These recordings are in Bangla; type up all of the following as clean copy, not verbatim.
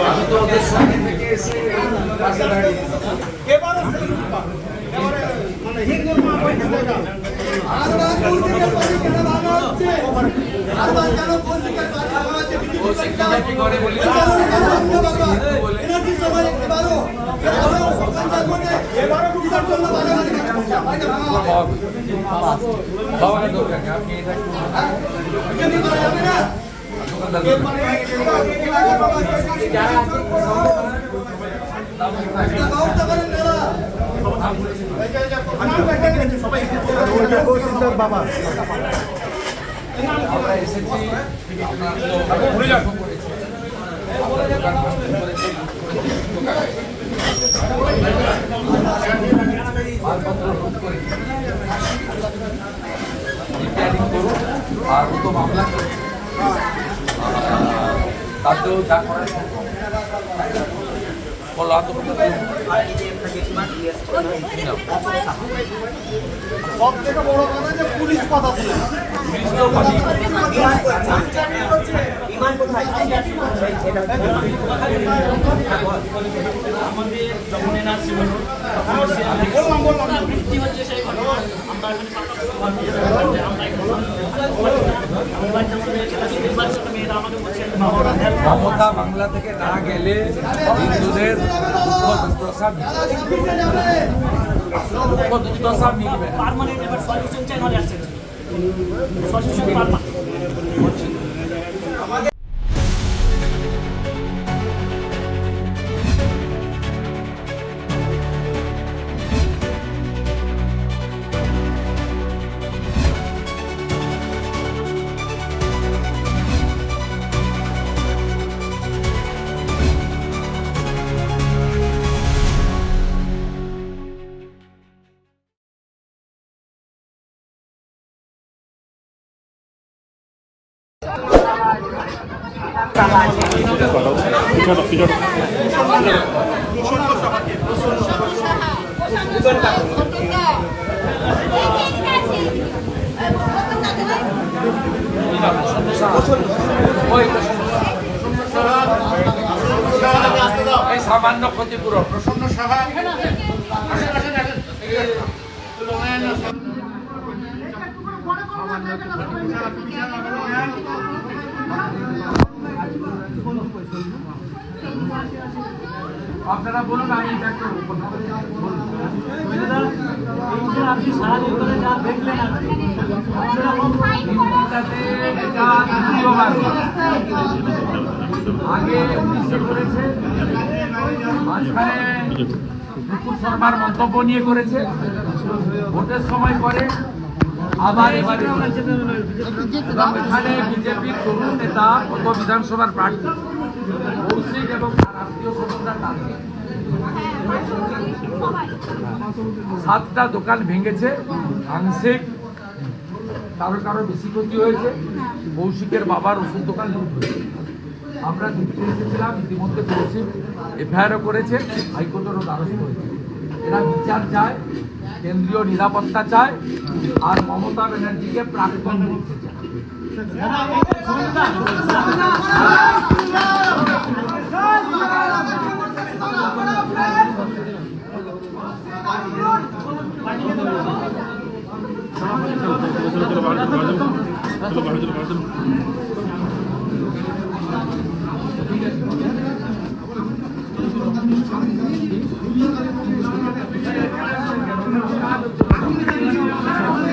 আমি তো ওদের সঙ্গে থেকে এসে পাশে দাঁড়িয়ে এবারে সেই রূপা এবারে মানে হিন্দুর মা বইটা আরবার কৌশিকের পাশে কেন ভাঙা হচ্ছে আরবার কেন কৌশিকের পাশে ভাঙা হচ্ছে কি করে বলি এনার্জি সবাই দেখতে পারো এবারে কিসের জন্য ভাঙা হচ্ছে বাবা দোকান আপনি এটা যদি করা যাবে না বাবা আমরা এসেছি আর তো মামলা তাতেও যা করার বলা তো সব থেকে বড় কথা যে পুলিশ কথা ছিল বিমান কোথায় আমাদের যখন এনআরসি হলো বৃত্তি হচ্ছে সেই ঘটনা আমরা মমতা বাংলা থেকে না গেলে হিন্দুদের দুর্দশা মিলবে না। পার্মানেন্ট এবার সলিউশন চাই হলে আসছে সলিউশন পার্মানেন্ট এই সামান্য ক্ষতিপূরণ প্রসন্ন সাহা আপনারা বলুন আমি এটা একটু আপনি সারাদিন ধরে যা দেখলেন আগে 19 করেছে, মাঝখানে নুপুর শর্মার মন্তব্য নিয়ে করেছে, ভোটের সময় করে, আবার এবারে এখানে বিজেপির তরুণ নেতা গত বিধানসভার প্রার্থী কৌশিক এবং রাষ্ট্রীয় সমন্বয় তাদের 7টা দোকান ভেঙেছে, আংশিক কারো কারো বেশি ক্ষতি হয়েছে। কৌশিকের বাবার ওষুধ দোকান লুট হয়েছে। আমরা দেখতে এসেছিলাম, ইতিমধ্যে কৌশিক এফআইআরও করেছে, হাইকোর্টেরও দ্বারস্থ হয়েছে। এরা বিচার চায়, কেন্দ্রীয় নিরাপত্তা চায়, আর মমতা ব্যানার্জিকে প্রাক্তন করতে চায়।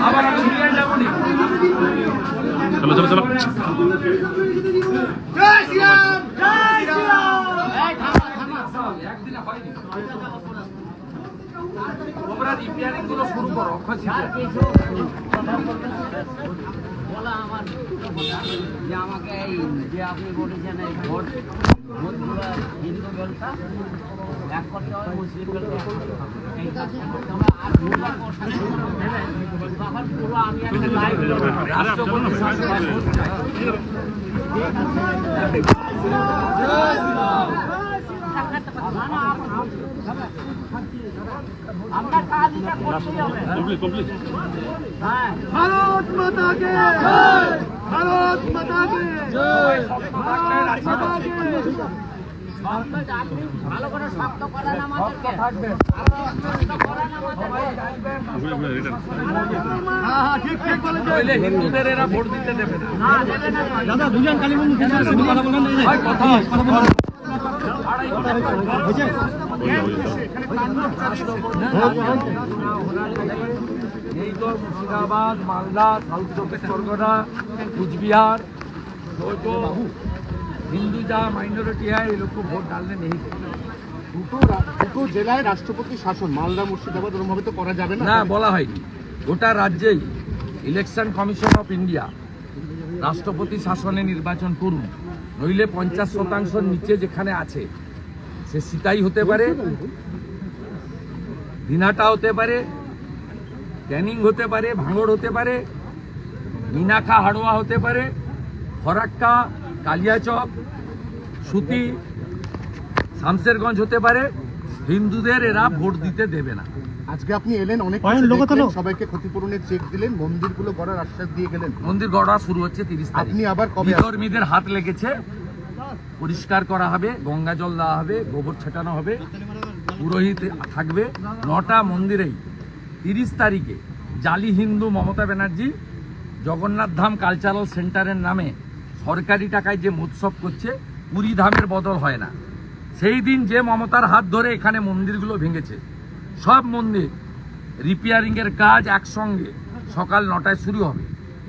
আবার আমি ফিরে যাবো নি। চলো চলো চলো জয় শ্রীরাম জয় শ্রীরাম একদিনে হয়নি। তোমরা রিপেয়ারিং গুলো শুরু করো। আমাকে এই যে আপনি বলেছেন এই ভোটগুলো হিন্দু দলটা এক করতে হবে, মুসলিম দলটা এই কাজটা করতে হবে। আর তখন পুরো আমি একটা লাইভ রাষ্ট্রপতি আমরা কাজটা করতেই হবে। হ্যাঁ, ভারত মাতা কে জয় ভারত মাতা কে জয় আপনি ভালো করে শক্ত করেন আমাদেরকে। থাকবেন শক্ত করেন আমাদেরকে। নইলে হিন্দুদের এরা ভোট দিতে দেবে না। দাদা দুজন কালীবন্ধু কথা বলেন ভাই, কথা হয়। এই তো মুর্শিদাবাদ, মালদা, সাউথ চব্বিশ পরগনা, कुचबिहार तो हिंदू जहाँ माइनॉरिटी है ये लोग को वोट डालने नहीं देते। দুটো জেলায় রাষ্ট্রপতি শাসন, মালদা মুর্শিদাবাদ ওরমভাবে তো করা যাবে না বলা হয়নি, গোটা রাজ্যেই ইলেকশন কমিশন অফ ইন্ডিয়া রাষ্ট্রপতি শাসনে নির্বাচন করুন, নইলে 50% নিচে যেখানে আছে সে সিতাই হতে পারে, দিনাটা হতে পারে, ক্যানিং হতে পারে, ভাঙড় হতে পারে, মিনাখা হাড়োয়া হতে পারে, ফরাক্কা, কালিয়াচক, সুতি, শামসেরগঞ্জ হতে পারে। হিন্দুদের এরা ভোট দিতে দেবে না। আজকে আপনি এলেন, অনেক কিছু দেখলেন, সবাইকে ক্ষতিপূরণের চেক দিলেন, মন্দিরগুলো গড়ার আশ্বাস দিয়ে গেলেন। মন্দির গড়া শুরু হচ্ছে 30 তারিখ। আপনি আবার কবে বিধর্মীদের হাত লেগেছে, পরিষ্কার করা হবে, গঙ্গা জল দেওয়া হবে, গোবর ছেটানো হবে, পুরোহিত থাকবে। 9টা মন্দিরেই 30 তারিখে জালি হিন্দু মমতা ব্যানার্জি জগন্নাথ ধাম কালচারাল সেন্টারের নামে সরকারি টাকায় যে মহোৎসব করছে, পুরী ধামের বদল হয় না। সেই দিন যে মমতার হাত ধরে এখানে মন্দিরগুলো ভেঙেছে, সব মন্দির রিপেয়ারিংয়ের কাজ একসঙ্গে সকাল 9টায় শুরু হবে।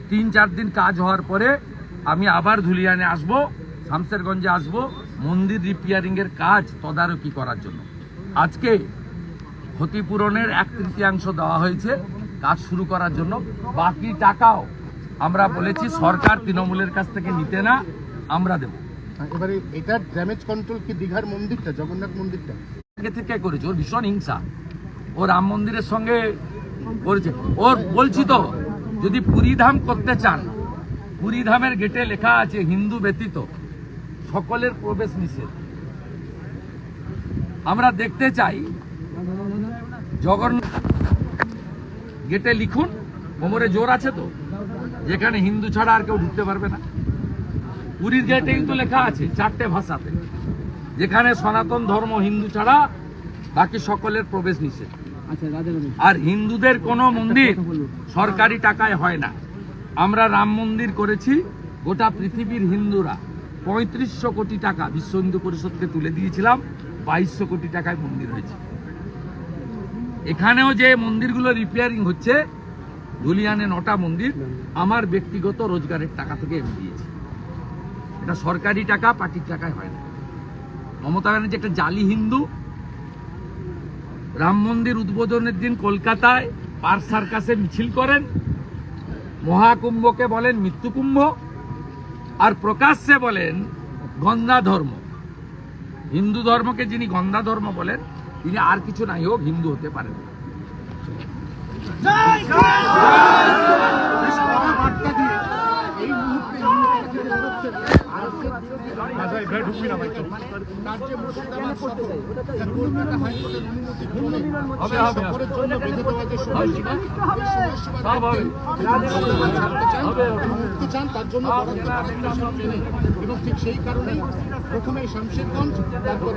3-4 দিন কাজ হওয়ার পরে আমি আবার ধুলিয়ানে আসব, শামসেরগঞ্জে আসব, মন্দির রিপেয়ারিংয়ের কাজ তদারকি করার জন্য। আজকে ক্ষতিপূরণের 1/3 দেওয়া হয়েছে কাজ শুরু করার জন্য। বাকি টাকাও আমরা বলেছি সরকার তৃণমূলের কাছ থেকে নিতে না, আমরা দেব। এবারে এটার ড্যামেজ কন্ট্রোল কি দীঘার মন্দিরটা, জগন্নাথ মন্দিরটা আগে থেকে করেছে, ওর ভীষণ হিংসা, ও রাম মন্দিরের সঙ্গে করেছে। ওর বলছি তো, যদি পুরী ধাম করতে চান, পুরী ধামের গেটে লেখা আছে হিন্দু ব্যতীত সকলের প্রবেশ নিষেধ। আমরা দেখতে চাই জগন্নাথ গেটে লিখুন, কোমরে জোর আছে তো, যেখানে হিন্দু ছাড়া আর কেউ ঢুকতে পারবে না। পুরীর গেটে কিন্তু লেখা আছে 4টে ভাষাতে, যেখানে সনাতন ধর্ম হিন্দু ছাড়া বাকি সকলের প্রবেশ নিষেধ। আর হিন্দুদের কোনো মন্দির সরকারি টাকায় হয় না। আমরা রাম মন্দির করেছি, গোটা পৃথিবীর হিন্দুরা 3500 কোটি টাকা বিশ্ব হিন্দু পরিষদকে তুলে দিয়েছিলাম, 2200 কোটি টাকায় মন্দির হয়েছে। এখানেও যে মন্দিরগুলো রিপেয়ারিং হচ্ছে, ধুলিয়ানে 9টা মন্দির আমার ব্যক্তিগত রোজগারের টাকা থেকে আমি দিয়েছি। এটা সরকারি টাকা, পার্টির টাকায় হয় না। মমতা ব্যানার্জি একটা জালি হিন্দু। রাম মন্দির উদ্বোধনের দিন কলকাতায় পার্ক সার্কাসে মিছিল করেন, মহাকুম্ভকে বলেন মৃত্যুকুম্ভ, আর প্রকাশ্যে বলেন গন্ধা ধর্ম। হিন্দু ধর্মকে যিনি গন্ধা ধর্ম বলেন, তিনি আর কিছু নাই হোক হিন্দু হতে পারেন। এবং ঠিক সেই কারণেই প্রথমে শামশেরগঞ্জ, তারপর